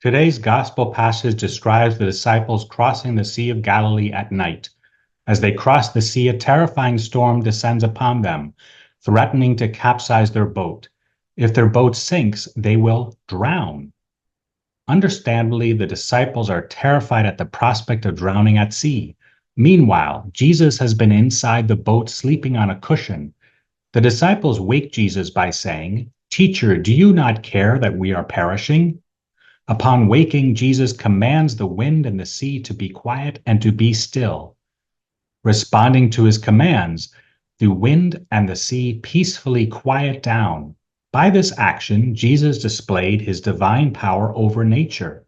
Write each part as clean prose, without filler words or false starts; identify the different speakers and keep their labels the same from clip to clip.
Speaker 1: Today's gospel passage describes the disciples crossing the Sea of Galilee at night. As they cross the sea, a terrifying storm descends upon them, threatening to capsize their boat. If their boat sinks, they will drown. Understandably, the disciples are terrified at the prospect of drowning at sea. Meanwhile, Jesus has been inside the boat sleeping on a cushion. The disciples wake Jesus by saying, "Teacher, do you not care that we are perishing?" Upon waking, Jesus commands the wind and the sea to be quiet and to be still. Responding to his commands, the wind and the sea peacefully quiet down. By this action, Jesus displayed his divine power over nature.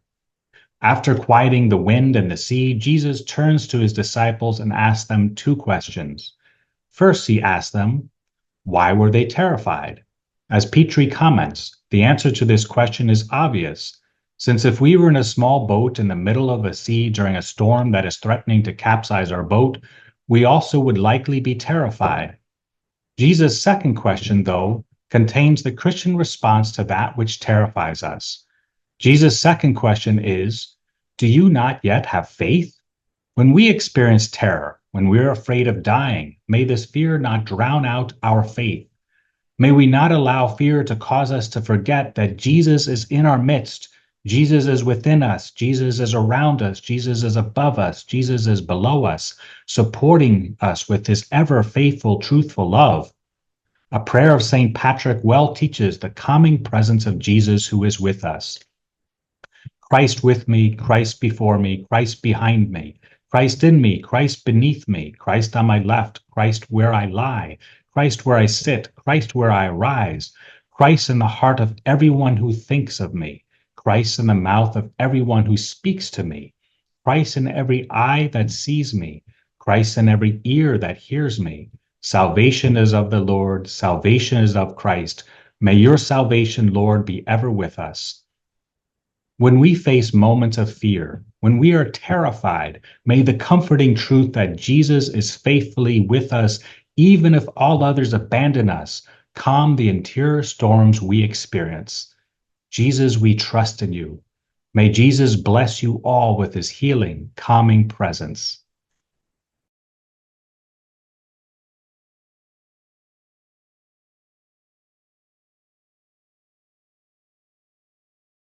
Speaker 1: After quieting the wind and the sea, Jesus turns to his disciples and asks them two questions. First, he asks them, why were they terrified? As Petrie comments, the answer to this question is obvious. Since if we were in a small boat in the middle of a sea during a storm that is threatening to capsize our boat, we also would likely be terrified. Jesus' second question, though, contains the Christian response to that which terrifies us. Jesus' second question is, do you not yet have faith? When we experience terror, when we're afraid of dying, may this fear not drown out our faith. May we not allow fear to cause us to forget that Jesus is in our midst. Jesus is within us. Jesus is around us. Jesus is above us. Jesus is below us, supporting us with his ever faithful, truthful love. A prayer of St. Patrick well teaches the calming presence of Jesus who is with us. Christ with me, Christ before me, Christ behind me, Christ in me, Christ beneath me, Christ on my left, Christ where I lie, Christ where I sit, Christ where I rise, Christ in the heart of everyone who thinks of me, Christ in the mouth of everyone who speaks to me, Christ in every eye that sees me, Christ in every ear that hears me. Salvation is of the Lord, salvation is of Christ. May your salvation, Lord, be ever with us. When we face moments of fear, when we are terrified, may the comforting truth that Jesus is faithfully with us, even if all others abandon us, calm the interior storms we experience. Jesus, we trust in you. May Jesus bless you all with his healing, calming presence.